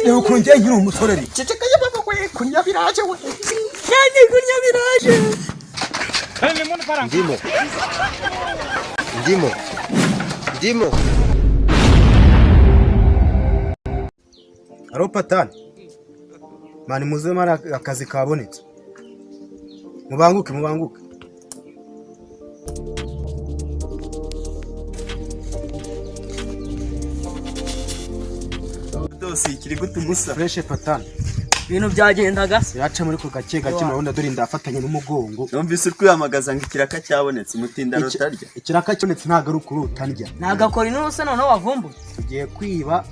Ewe kongeye nkiri umusore ri. Ceceka yababa we kunyabiraje we. Cyane kunyabiraje. Ndimo. Aro Patani. Mani muze mara akazi kabonetse. Mubanguke. Dosi kiri gutumusa. Fresh Patani. Ibintu byagendaga Yaca muri ko gake murabona dore ndafatanye n'umugongo. Numvise urwiyamagaza ngo ikiraka cyabonetse mutinda rotarya. Ikiraka cyonetse ntago ari ukurutarya. nagakora inose none wavumbuye. Tugiye kwiba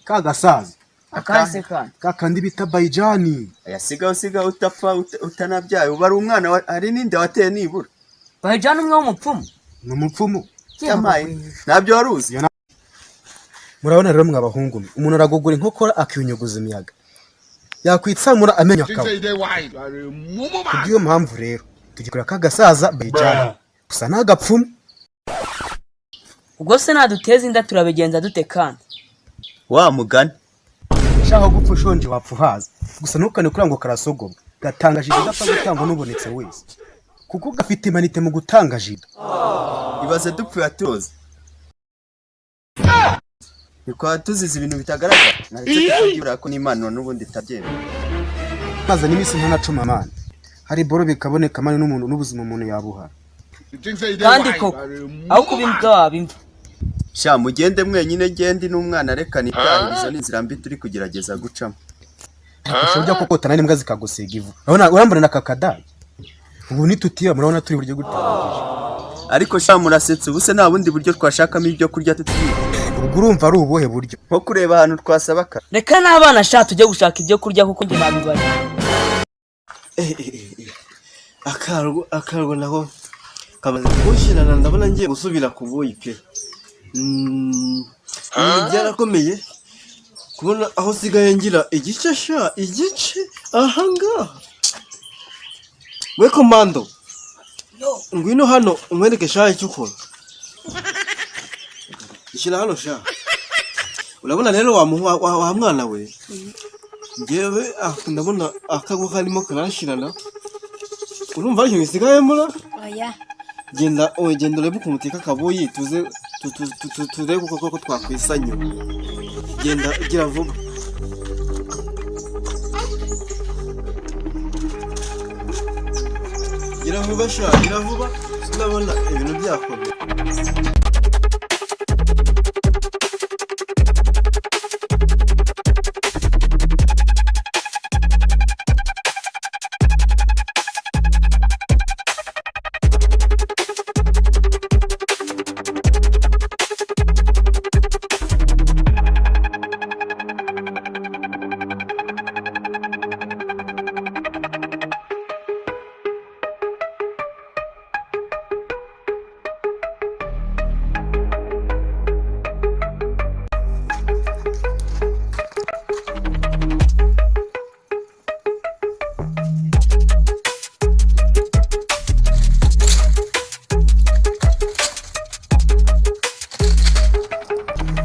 kagasaza. Akase kana. Kakandi bita Bayjani. Ayasiga utapfa utanabyaye ubari umwana ari ninde wateye nibura. Bayjani umwe w'umupfumu. Numupfumu. Yamaye. Nabyo waruzi. Murabona rero mwabahungu umuntu aragogora inkokora akinyuguza imiyaga. Yakwitsamura amenya akawa. Kubyo mpamvu rero tugikora kagasaza Bayjani. Gusa nagapfumu. Ubwo se naduteza inda turabigenza dute kandi. Wa mugani. Shaka gupfa ushonje wapfa haza. Gusa ntukane kurango karasogoma. Gatangajije gapfa gutangwa n'ubonetse wese. Kuko gafite imanite mu gutangajira. Ibaze dupfuye atuze. Niko tuzize ibintu bitagaragara. Naretse kugira ko n'Imana n'ubundi tabyera. Maze n'imisi ntanacuma amana. Hari boro bikaboneka mani n'umuntu n'ubuzima umuntu yabuha. Kandi koko aho kubimbwa wabimva. Sha mugende mwenyine gendi n'umwana reka nitahirizo n'inzira mbi turi kugerageza gucamo. Ushobora kokotana n'imbwa zikagusiga ivu. Urambona nakakadaye. Ubu nitutiya murabona turi buryo gutangije. Ariko sha murasetse ubuse nta bundi buryo twashakamo ibyo kurya tutwiye. Ubwo urumva ari ubuhe buryo? Nko kureba ahantu twasaba ka. Reka n'abana sha tujye gushaka ibyo kurya kuko nge nabibari. Akargo naho kamaze kushirana ndabona ngiye gusubira kubuyi pe. Byarakomeye kubona aho sigaye ngira igice ahanga. We komando. Ngwino hano umwereke sha icyo ukora. Ishira hano sha. Urabona rero wa mwana we. Ngewe ndabona akago karimo karashirana. Urumva ariko bisigaye mura? Oya. Genda urebe kumuteka kaboyi tuze turebe uko twakwisanyo. Genda gira vuba. Gira vuba sinabona ibintu byakomeye.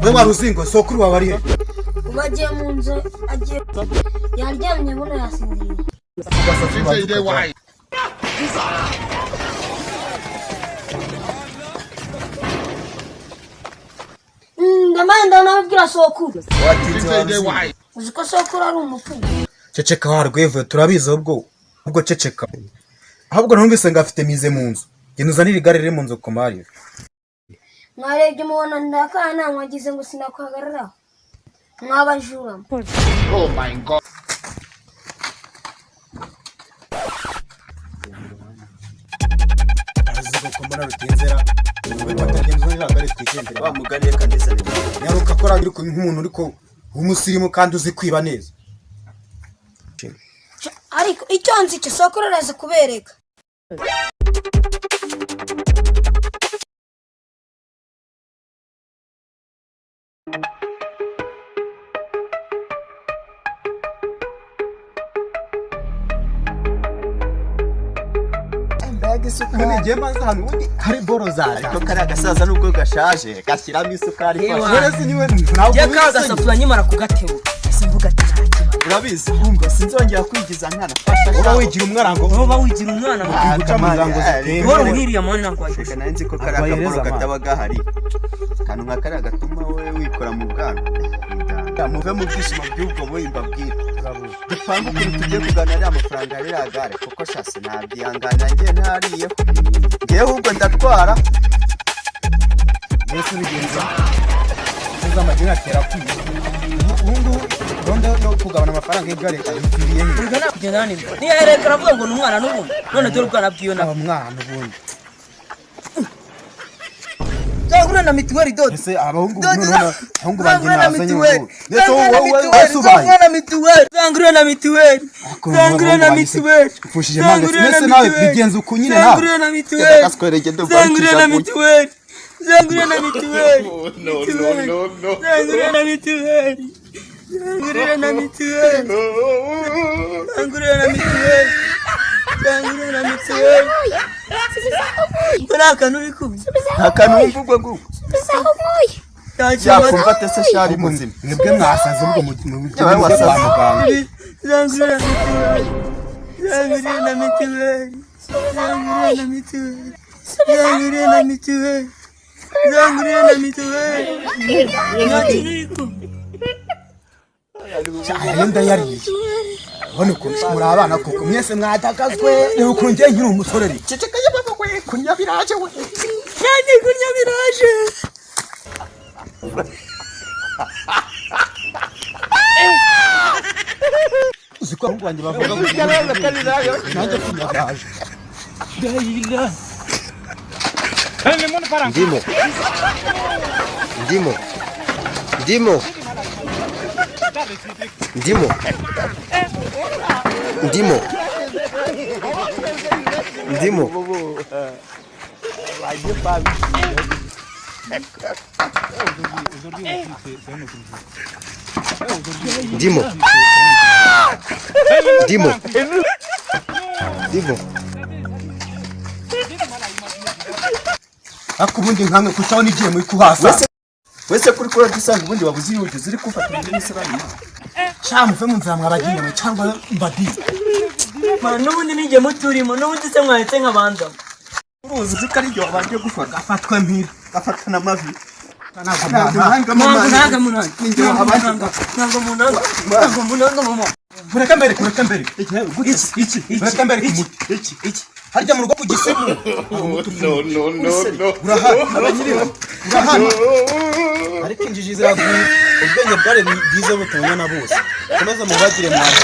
Wewe ruzingo sokuru wawe ari. Ubagiye mu nzu agiye yaryamye buno yasinziriye. Ndamanda nabwira sokuru. Uziko sokuru ari umupfumu. Ceceka warwevuye turabiza ubwo ceceka. Ahubwo numvise ngafite mize mu nzu. Genda uzanire igare riri mu nzu komarira. Mwarebye mubona ndakana mwagize ngo sinakwagarara. Mwabajura. Oh my god. Azigo kombona rutenzera. Batagenzonira agare twikendera. Wa mugani kandisa ni. Yaruka kora uri ko nk'umuntu uriko umusirimu kandi uzi kwiba neza. Ariko icyo nzi cyo sokuru araza kubereka. Ngiye maze hano undi hari boro zaza. Ariko kari agasaza nubwo gashaje gashyiramo isukari fashe. Nje kagasafura nyimara kugatebuka. Simvuga ati urabizi umva sinzongera kwigiza nkana uba wigira umwana ngo wowe wigira umwana guca mu nzango ziteye wowe nkiriya mwana nakwaje reka nanzi ko kari akaporo kataba gahari kantu nka kari gatuma wowe wikora mu bwana muve mu byishimo by'ubwo boye mbabwira dupange ukuntu tugiye kuganira amafaranga ya gare kuko shase nabyihanganira njye ntariyeho ngewe ahubwo ndatwara mbese bigenza neza amagina atera kwiye ubundi ronda yo kugabana amafaranga y'igare ayikiriye he urigana kugenda nani niya reka aravuga ngo n'umwana n'ubundi none dore ubwana bwiyo na umwana ubundi Zangure na mituweli dodo. ese abahungu none ahungu bagenda bazanye mituweli. ndetse wowe usubaye Zangure na mituweli. Zangure na mituweli. Zangure na mituweli. ufushije manga ndetse nawe bigenza uko nyine nawe Zangure na mituweli. gaswerege ndo Zangure na mituweli. Zangure na mituweli. No. Zangure na mituweli. Zangure na mituweli. Zangure na mituweli. Zangure na mituweli. Mbona kanuri kumwe. akanumva ubwo nguko yakumva tese shari muzima mwebwe mwasaze ubwo mu yawe wasaze muganga Zangure na mituweli. Zangure na mituweli. Zangure na mituweli. Zangure na mituweli. Zangure na mituweli. Kanuri kumwe. cyane yariye hano ko muri abana koko mwese mwadakazwe rero ko ngiye nkiri umusore ri ceceka yabava kwe kunya biraje we Cyane kunya biraje. uziko ahungu banjye bavuga ngo nanjye kunya biraje akubundi nkange kucaho nigiye muri kuhasa wese kuri kora dusanga ubundi wabuzi yuge ziri kufatira n'isarani cyamve mu nzamwa abagiye cyangwa mbadize Mana n'ubundi nije muturimo n'ubundi se mwahetse nk'abanda. uruzi zikari ryo abanje gufata afatwa mpira gafatana amavi ntabwo Nanga munanga mama. mureka mbere mureka mbere iki harya mu rugo ku gisimu urahano ariko injiji ziraguye ubwenge bware bwiza butanya na bose komeza mubagire mwana